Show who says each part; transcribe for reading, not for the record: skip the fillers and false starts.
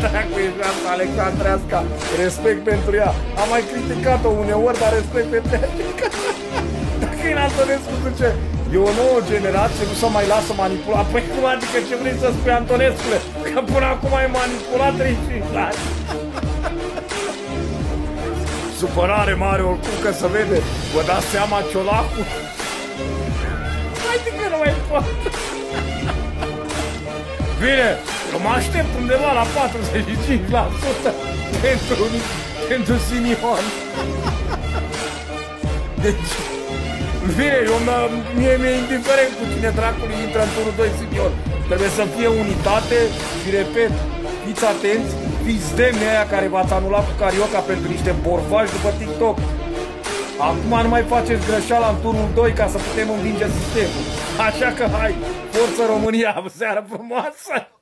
Speaker 1: Dracu, e viața Alexandreasca. Respect pentru ea. Am mai criticat-o uneori, dar respect pentru ea. Dacă e Antonescu zice, e o nouă generație, nu se mai lasă manipulat. Păi cum adică ce vrei să spui, Antonescule? Că până acum ai manipulat 35 ani. Supărare mare oricum că se vede. Vă dați seama ciolacul? Haide că nu mai poate. Bine, eu mă aștept undeva la 45% pentru Simion. Deci, bine, mie mi-e indiferent cu cine dracului intră în turul 2 Simion. Trebuie să fie unitate și, repet, fiți atenți, fiți demni aia care v-ați anulat cu Carioca pentru niște borfași după TikTok. Acum nu mai faceți greșeala în turul 2 ca să putem învinge sistemul. Așa că hai, forță România, seară frumoasă!